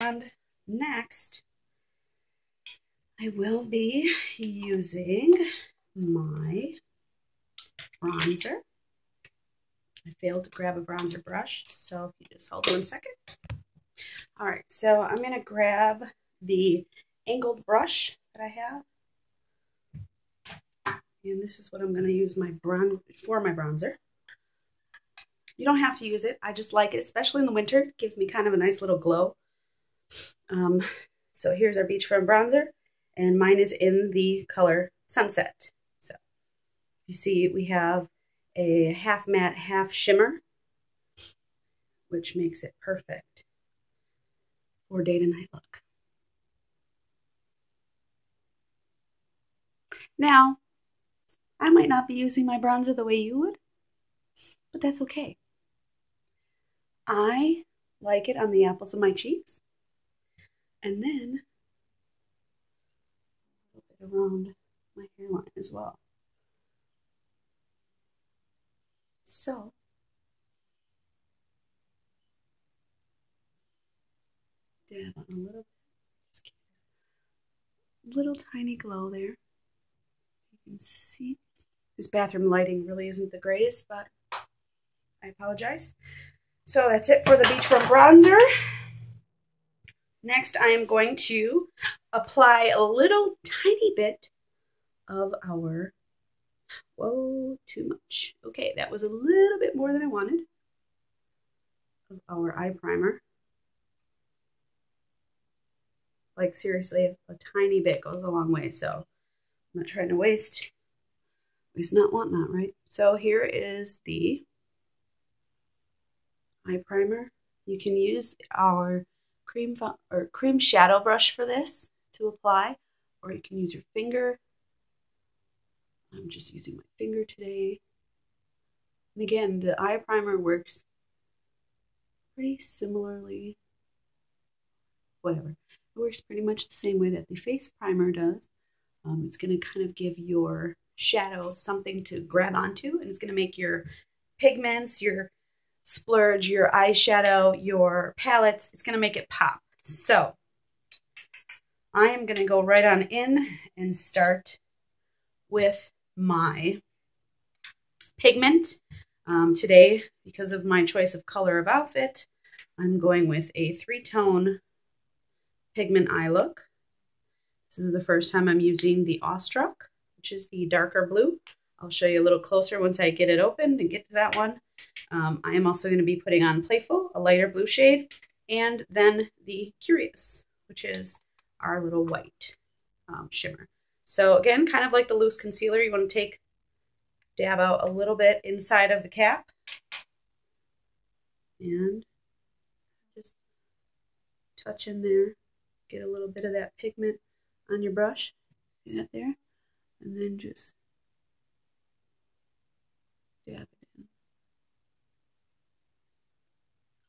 And next, I will be using my bronzer. I failed to grab a bronzer brush, so if you just hold 1 second. All right, so I'm going to grab the angled brush that I have. And this is what I'm going to use for my bronzer. You don't have to use it. I just like it, especially in the winter. It gives me kind of a nice little glow. So here's our Beachfront bronzer, and mine is in the color Sunset. So you see we have a half matte, half shimmer, which makes it perfect for day to night look. Now, I might not be using my bronzer the way you would, but that's okay. I like it on the apples of my cheeks, and then a little bit around my hairline as well. So, dab on a little tiny glow there. You can see this bathroom lighting really isn't the greatest, but I apologize. So that's it for the Beachfront bronzer. Next, I am going to apply a little tiny bit of our, whoa, too much. Okay, that was a little bit more than I wanted, of our eye primer. Like seriously, a tiny bit goes a long way, so I'm not trying to waste not, want not, right? So here is the eye primer. You can use our cream shadow brush for this to apply, or you can use your finger. I'm just using my finger today. And again, the eye primer works pretty similarly. Whatever. It works pretty much the same way that the face primer does. It's going to kind of give your shadow something to grab onto, and it's going to make your pigments, your splurge, your eyeshadow, your palettes, it's going to make it pop. So I am going to go right on in and start with my pigment. Today, because of my choice of color of outfit, I'm going with a 3-tone pigment eye look. This is the first time I'm using the Awestruck, which is the darker blue. I'll show you a little closer once I get it opened and get to that one. I am also going to be putting on Playful, a lighter blue shade, and then the Curious, which is our little white shimmer. So again, kind of like the loose concealer, you want to dab out a little bit inside of the cap, and just touch in there, get a little bit of that pigment on your brush. See that there? And then just dab it in.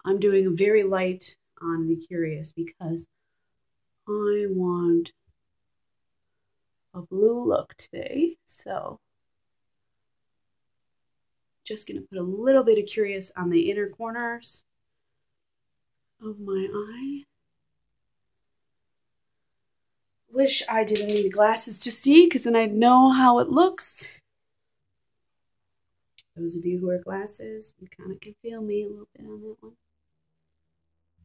I'm doing a very light on the Curious because I want a blue look today. So just going to put a little bit of Curious on the inner corners of my eye. Wish I didn't need glasses to see, because then I'd know how it looks. Those of you who wear glasses, you kind of can feel me a little bit on that one.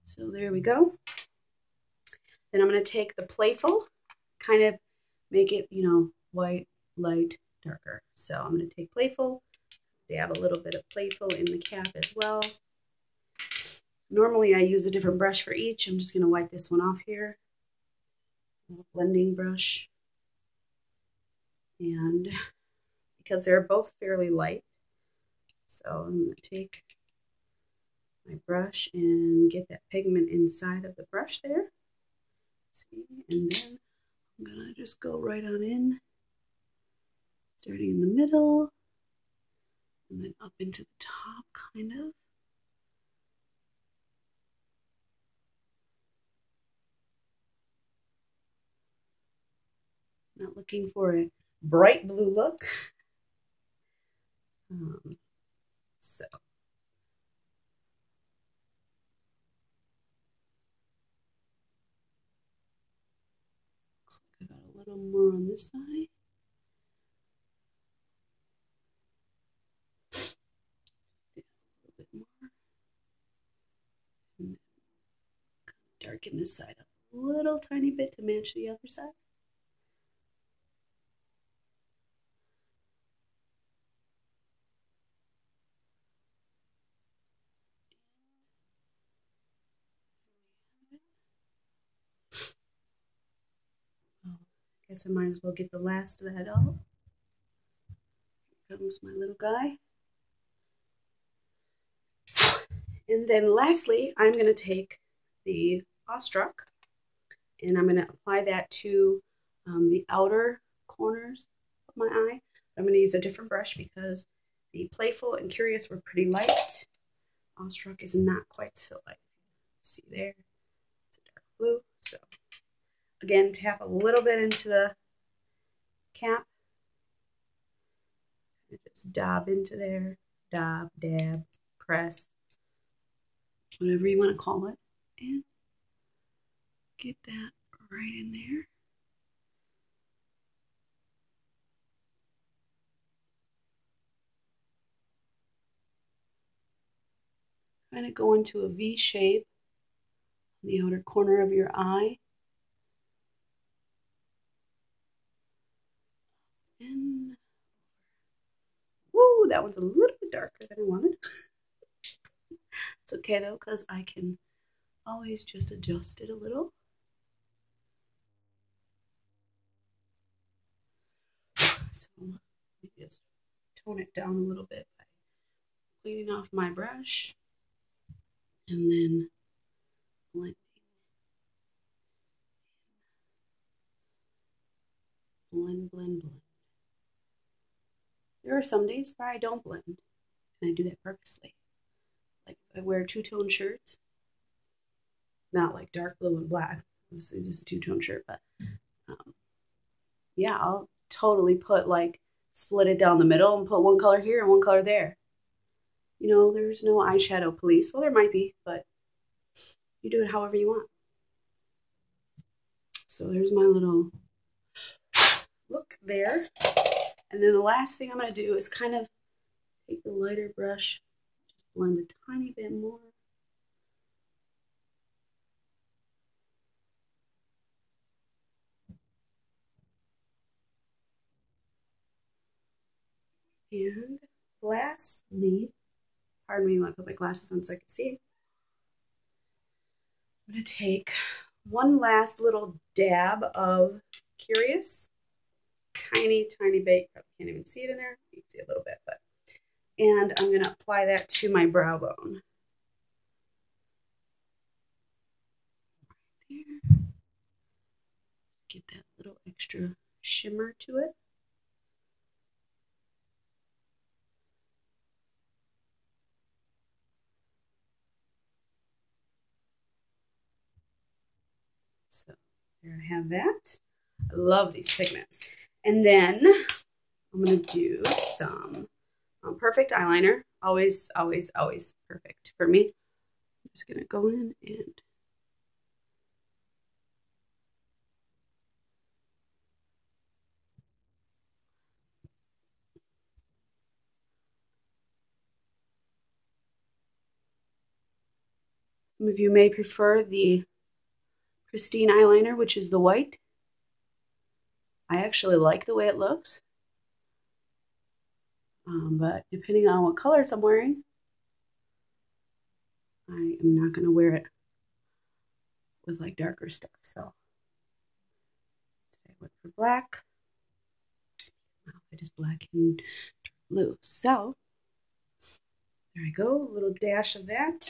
So there we go. Then I'm going to take the Playful, kind of make it, you know, white, light, darker. So I'm going to take Playful, dab a little bit of Playful in the cap as well. Normally I use a different brush for each. I'm just going to wipe this one off here. A blending brush. And because they're both fairly light, so I'm going to take my brush and get that pigment inside of the brush there. See, and then I'm going to just go right on in, starting in the middle, and then up into the top, kind of. Not looking for a bright blue look. So little more on this side. A little bit more. And darken this side up a little tiny bit to match the other side. I guess I might as well get the last of that out. Here comes my little guy. And then lastly, I'm going to take the Awestruck and I'm going to apply that to the outer corners of my eye. I'm going to use a different brush because the Playful and Curious were pretty light. Awestruck is not quite so light. See there? It's a dark blue. So again, tap a little bit into the cap. Just dab into there. Dab, dab, press. Whatever you want to call it. And get that right in there. Kind of go into a V shape on the outer corner of your eye. And woo, that one's a little bit darker than I wanted. It's okay though, because I can always just adjust it a little. So let me just tone it down a little bit by cleaning off my brush and then blending. Blend, blend, blend. There are some days where I don't blend, and I do that purposely. Like if I wear two-tone shirts, not like dark blue and black, obviously just a two-tone shirt, but yeah, I'll totally put like, split it down the middle and put one color here and one color there. You know, there's no eyeshadow police. Well, there might be, but you do it however you want. So there's my little look there. And then the last thing I'm going to do is kind of take the lighter brush, just blend a tiny bit more. And lastly, pardon me, I want to put my glasses on so I can see. I'm going to take one last little dab of Curious. Tiny, tiny bit. Probably can't even see it in there. You can see a little bit, but. And I'm going to apply that to my brow bone. Right there. Get that little extra shimmer to it. So there I have that. I love these pigments. And then I'm going to do some perfect eyeliner. Always, always, always perfect for me. I'm just going to go in and some of you may prefer the Pristine eyeliner, which is the white. I actually like the way it looks. But depending on what colors I'm wearing, I am not going to wear it with like darker stuff. So today I went for black. My outfit is black and blue. So there I go, a little dash of that.